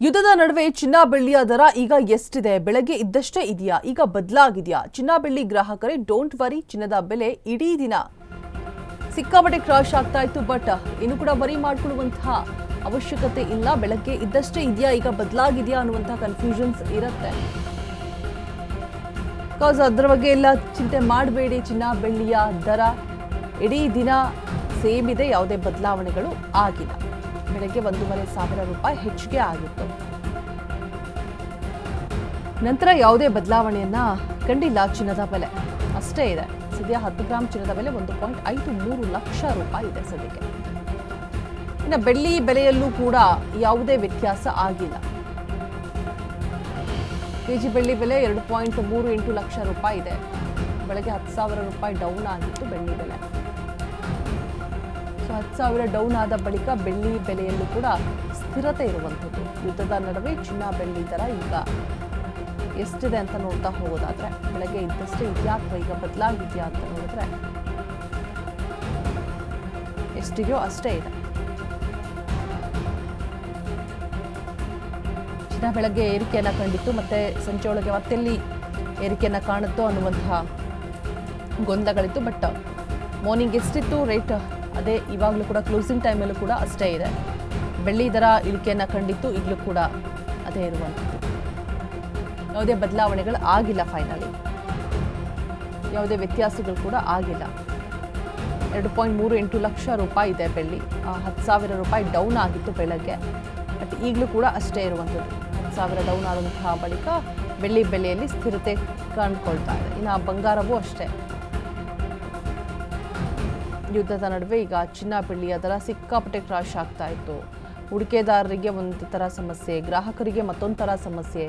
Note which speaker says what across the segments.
Speaker 1: ಯುದ್ಧದ ನಡುವೆ ಚಿನ್ನ ಬೆಳ್ಳಿಯ ದರ ಈಗ ಎಷ್ಟಿದೆ? ಬೆಳಗ್ಗೆ ಇದ್ದಷ್ಟೇ ಇದೆಯಾ? ಈಗ ಬದಲಾಗಿದೆಯಾ? ಚಿನ್ನ ಬೆಳ್ಳಿ ಗ್ರಾಹಕರೇ ಡೋಂಟ್ ವರಿ, ಚಿನ್ನದ ಬೆಲೆ ಇಡೀ ದಿನ ಸಿಕ್ಕಾಪಟ್ಟೆ ಕ್ರಾಶ್ ಆಗ್ತಾ ಇತ್ತು. ಬಟ್ ಇನ್ನು ಕೂಡ ವರಿ ಮಾಡ್ಕೊಳ್ಳುವಂತಹ ಅವಶ್ಯಕತೆ ಇಲ್ಲ. ಬೆಳಗ್ಗೆ ಇದ್ದಷ್ಟೇ ಇದೆಯಾ, ಈಗ ಬದಲಾಗಿದೆಯಾ ಅನ್ನುವಂತಹ ಕನ್ಫ್ಯೂಷನ್ಸ್ ಇರುತ್ತೆ. ಬಿಕಾಸ್ ಅದರ ಬಗ್ಗೆ ಎಲ್ಲ ಚಿಂತೆ ಮಾಡಬೇಡಿ. ಚಿನ್ನ ಬೆಳ್ಳಿಯ ದರ ಇಡೀ ದಿನ ಸೇಮ್ ಇದೆ, ಯಾವುದೇ ಬದಲಾವಣೆಗಳು ಆಗಿಲ್ಲ. ಬೆಳಗ್ಗೆ 1,500 ರೂಪಾಯಿ ಹೆಚ್ಚಿಗೆ ಆಗಿತ್ತು. ನಂತರ ಯಾವುದೇ ಬದಲಾವಣೆಯನ್ನ ಕಂಡಿಲ್ಲ. ಚಿನ್ನದ ಬೆಲೆ ಅಷ್ಟೇ ಇದೆ. ಸದ್ಯ 10 ಗ್ರಾಂ ಚಿನ್ನದ ಬೆಲೆ 1.53 ಲಕ್ಷ ರೂಪಾಯಿ ಇದೆ ಸದ್ಯಕ್ಕೆ. ಇನ್ನು ಬೆಳ್ಳಿ ಬೆಲೆಯಲ್ಲೂ ಕೂಡ ಯಾವುದೇ ವ್ಯತ್ಯಾಸ ಆಗಿಲ್ಲ. ಕೆಜಿ ಬೆಳ್ಳಿ ಬೆಲೆ 2.38 ಲಕ್ಷ ರೂಪಾಯಿ ಇದೆ. ಬೆಳಗ್ಗೆ 10,000 ರೂಪಾಯಿ ಡೌನ್ ಆಗಿತ್ತು ಬೆಳ್ಳಿ ಬೆಲೆ. 10,000 ಡೌನ್ ಆದ ಬಳಿಕ ಬೆಳ್ಳಿ ಬೆಲೆಯಲ್ಲೂ ಕೂಡ ಸ್ಥಿರತೆ ಇರುವಂಥದ್ದು. ಯುದ್ಧದ ನಡುವೆ ಚಿನ್ನ ಬೆಳ್ಳಿ ದರ ಈಗ ಎಷ್ಟಿದೆ ಅಂತ ನೋಡ್ತಾ ಹೋಗೋದಾದ್ರೆ, ಬೆಳಗ್ಗೆ ಇದ್ದಷ್ಟೇ ಇದೆಯಾ ಅಥವಾ ಈಗ ಬದಲಾಗಿದೆಯಾ ಅಂತ ನೋಡಿದ್ರೆ ಎಷ್ಟಿದೆಯೋ ಅಷ್ಟೇ ಇದೆ. ಚಿನ್ನ ಬೆಳಗ್ಗೆ ಏರಿಕೆಯನ್ನ ಕಂಡಿತ್ತು, ಮತ್ತೆ ಸಂಜೆ ಒಳಗೆ ಮತ್ತೆಲ್ಲಿ ಏರಿಕೆಯನ್ನ ಕಾಣುತ್ತೋ ಅನ್ನುವಂತಹ ಗೊಂದಲಗಳಿತ್ತು. ಬಟ್ ಮಾರ್ನಿಂಗ್ ಎಷ್ಟಿತ್ತು ರೇಟ್ ಅದೇ ಇವಾಗಲೂ ಕೂಡ ಕ್ಲೋಸಿಂಗ್ ಟೈಮಲ್ಲೂ ಕೂಡ ಅಷ್ಟೇ ಇದೆ. ಬೆಳ್ಳಿ ದರ ಇಳಿಕೆಯನ್ನು ಕಂಡಿತ್ತು, ಈಗಲೂ ಕೂಡ ಅದೇ ಇರುವಂಥದ್ದು. ಯಾವುದೇ ಬದಲಾವಣೆಗಳು ಆಗಿಲ್ಲ. ಫೈನಲಿ ಯಾವುದೇ ವ್ಯತ್ಯಾಸಗಳು ಕೂಡ ಆಗಿಲ್ಲ. 2.38 ಲಕ್ಷ ರೂಪಾಯಿ ಇದೆ ಬೆಳ್ಳಿ. 10,000 ರೂಪಾಯಿ ಡೌನ್ ಆಗಿತ್ತು ಬೆಳಗ್ಗೆ. ಬಟ್ ಈಗಲೂ ಕೂಡ ಅಷ್ಟೇ ಇರುವಂಥದ್ದು. 10,000 ಡೌನ್ ಆದಂತಹ ಬಳಿಕ ಬೆಳ್ಳಿ ಬೆಲೆಯಲ್ಲಿ ಸ್ಥಿರತೆ ಕಂಡುಕೊಳ್ತಾ ಇದೆ. ಇನ್ನು ಬಂಗಾರವೂ ಅಷ್ಟೇ. ಯುದ್ಧದ ನಡುವೆ ಈಗ ಚಿನ್ನ ಬೆಳ್ಳಿಯ ದರ ಸಿಕ್ಕಾಪಟ್ಟೆ ಕ್ರಾಶ್ ಆಗ್ತಾ ಇತ್ತು. ಹೂಡಿಕೆದಾರರಿಗೆ ಒಂದು ಥರ ಸಮಸ್ಯೆ, ಗ್ರಾಹಕರಿಗೆ ಮತ್ತೊಂದು ಥರ ಸಮಸ್ಯೆ.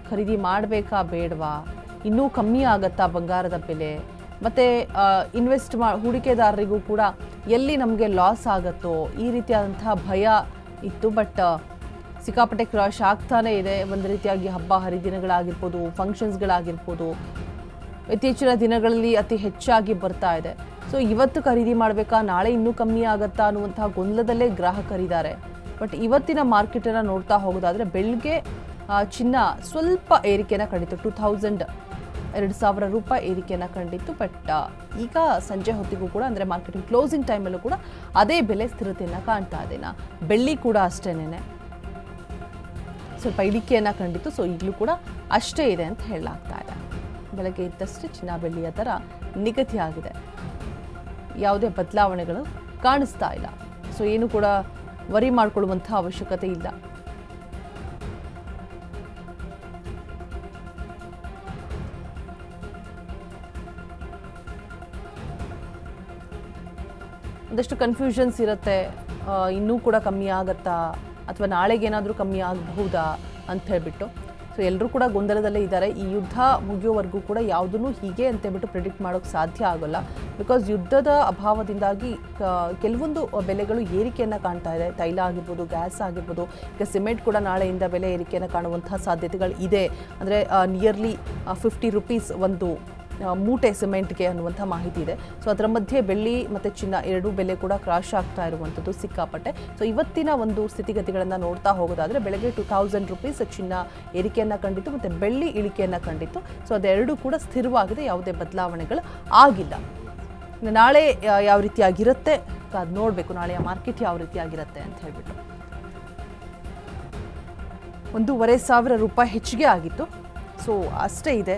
Speaker 1: ಖರೀದಿ ಮಾಡಬೇಕಾ ಬೇಡವಾ, ಇನ್ನೂ ಕಮ್ಮಿ ಆಗತ್ತಾ ಬಂಗಾರದ ಬೆಲೆ, ಮತ್ತು ಹೂಡಿಕೆದಾರರಿಗೂ ಕೂಡ ಎಲ್ಲಿ ನಮಗೆ ಲಾಸ್ ಆಗುತ್ತೋ ಈ ರೀತಿಯಾದಂತಹ ಭಯ ಇತ್ತು. ಬಟ್ ಸಿಕ್ಕಾಪಟ್ಟೆ ಕ್ರಾಶ್ ಆಗ್ತಾನೇ ಇದೆ. ಒಂದು ರೀತಿಯಾಗಿ ಹಬ್ಬ ಹರಿದಿನಗಳಾಗಿರ್ಬೋದು, ಫಂಕ್ಷನ್ಸ್ಗಳಾಗಿರ್ಬೋದು, ಇತ್ತೀಚಿನ ದಿನಗಳಲ್ಲಿ ಅತಿ ಹೆಚ್ಚಾಗಿ ಬರ್ತಾ ಇದೆ. ಸೊ ಇವತ್ತು ಖರೀದಿ ಮಾಡಬೇಕಾ, ನಾಳೆ ಇನ್ನೂ ಕಮ್ಮಿ ಆಗತ್ತಾ ಅನ್ನುವಂತಹ ಗೊಂದಲದಲ್ಲೇ ಗ್ರಾಹಕರಿದ್ದಾರೆ. ಬಟ್ ಇವತ್ತಿನ ಮಾರ್ಕೆಟನ್ನು ನೋಡ್ತಾ ಹೋಗೋದಾದರೆ ಬೆಳಗ್ಗೆ ಚಿನ್ನ ಸ್ವಲ್ಪ ಏರಿಕೆಯನ್ನು ಕಂಡಿತ್ತು. 2,000 ರೂಪಾಯಿ ಏರಿಕೆಯನ್ನು ಕಂಡಿತ್ತು. ಬಟ್ ಈಗ ಸಂಜೆ ಹೊತ್ತಿಗೂ ಕೂಡ, ಅಂದರೆ ಮಾರ್ಕೆಟಿಂಗ್ ಕ್ಲೋಸಿಂಗ್ ಟೈಮಲ್ಲೂ ಕೂಡ ಅದೇ ಬೆಲೆ ಸ್ಥಿರತೆಯನ್ನು ಕಾಣ್ತಾ ಇದೆ. ಬೆಳ್ಳಿ ಕೂಡ ಅಷ್ಟೇನೆ ಸ್ವಲ್ಪ ಇಳಿಕೆಯನ್ನು ಕಂಡಿತ್ತು. ಸೊ ಈಗಲೂ ಕೂಡ ಅಷ್ಟೇ ಇದೆ ಅಂತ ಹೇಳಲಾಗ್ತಾ ಇದೆ. ಬೆಳಗ್ಗೆ ಇದ್ದಷ್ಟೇ ಚಿನ್ನ ಬೆಳ್ಳಿಯ ದರ ನಿಗದಿಯಾಗಿದೆ. ಯಾವುದೇ ಬದಲಾವಣೆಗಳು ಕಾಣಿಸ್ತಾ ಇಲ್ಲ. ಸೊ ಏನು ಕೂಡ ವರಿ ಮಾಡಿಕೊಳ್ಳುವಂಥ ಅವಶ್ಯಕತೆ ಇಲ್ಲ. ಒಂದಷ್ಟು ಕನ್ಫ್ಯೂಷನ್ಸ್ ಇರುತ್ತೆ. ಇನ್ನೂ ಕೂಡ ಕಮ್ಮಿ ಆಗತ್ತಾ ಅಥವಾ ನಾಳೆಗೇನಾದರೂ ಕಮ್ಮಿ ಆಗಬಹುದಾ ಅಂತ ಹೇಳ್ಬಿಟ್ಟು. ಸೊ ಎಲ್ಲರೂ ಕೂಡ ಗೊಂದಲದಲ್ಲೇ ಇದ್ದಾರೆ. ಈ ಯುದ್ಧ ಮುಗಿಯೋವರೆಗೂ ಕೂಡ ಯಾವುದನ್ನು ಹೀಗೆ ಅಂತೇಳ್ಬಿಟ್ಟು ಪ್ರಿಡಿಕ್ಟ್ ಮಾಡೋಕ್ಕೆ ಸಾಧ್ಯ ಆಗೋಲ್ಲ. ಬಿಕಾಸ್ ಯುದ್ಧದ ಅಭಾವದಿಂದಾಗಿ ಕೆಲವೊಂದು ಬೆಲೆಗಳು ಏರಿಕೆಯನ್ನು ಕಾಣ್ತಾ ಇದೆ. ತೈಲ ಆಗಿರ್ಬೋದು, ಗ್ಯಾಸ್ ಆಗಿರ್ಬೋದು. ಈಗ ಸಿಮೆಂಟ್ ಕೂಡ ನಾಳೆಯಿಂದ ಬೆಲೆ ಏರಿಕೆಯನ್ನು ಕಾಣುವಂತಹ ಸಾಧ್ಯತೆಗಳು ಇದೆ. ಅಂದರೆ ನಿಯರ್ಲಿ 50 ರೂಪೀಸ್ ಒಂದು ಮೂಟೆ ಸಿಮೆಂಟ್ಗೆ ಅನ್ನುವಂಥ ಮಾಹಿತಿ ಇದೆ. ಸೊ ಅದರ ಮಧ್ಯೆ ಬೆಳ್ಳಿ ಮತ್ತು ಚಿನ್ನ ಎರಡೂ ಬೆಲೆ ಕೂಡ ಕ್ರಾಶ್ ಆಗ್ತಾ ಇರುವಂಥದ್ದು ಸಿಕ್ಕಾಪಟ್ಟೆ. ಸೊ ಇವತ್ತಿನ ಒಂದು ಸ್ಥಿತಿಗತಿಗಳನ್ನು ನೋಡ್ತಾ ಹೋಗೋದಾದರೆ ಬೆಳಗ್ಗೆ 2,000 ರೂಪೀಸ್ ಚಿನ್ನ ಏರಿಕೆಯನ್ನು ಕಂಡಿತ್ತು, ಮತ್ತು ಬೆಳ್ಳಿ ಇಳಿಕೆಯನ್ನು ಕಂಡಿತ್ತು. ಸೊ ಅದೆರಡೂ ಕೂಡ ಸ್ಥಿರವಾಗಿದೆ, ಯಾವುದೇ ಬದಲಾವಣೆಗಳು ಆಗಿಲ್ಲ. ನಾಳೆ ಯಾವ ರೀತಿಯಾಗಿರುತ್ತೆ ಅದು ನೋಡಬೇಕು. ನಾಳೆಯ ಮಾರ್ಕೆಟ್ ಯಾವ ರೀತಿಯಾಗಿರುತ್ತೆ ಅಂತ ಹೇಳ್ಬಿಟ್ಟು 1,500 ರೂಪಾಯಿ ಹೆಚ್ಚಿಗೆ ಆಗಿತ್ತು. ಸೊ ಅಷ್ಟೇ ಇದೆ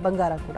Speaker 1: ಬಂಗಾರ ಕೂಡ.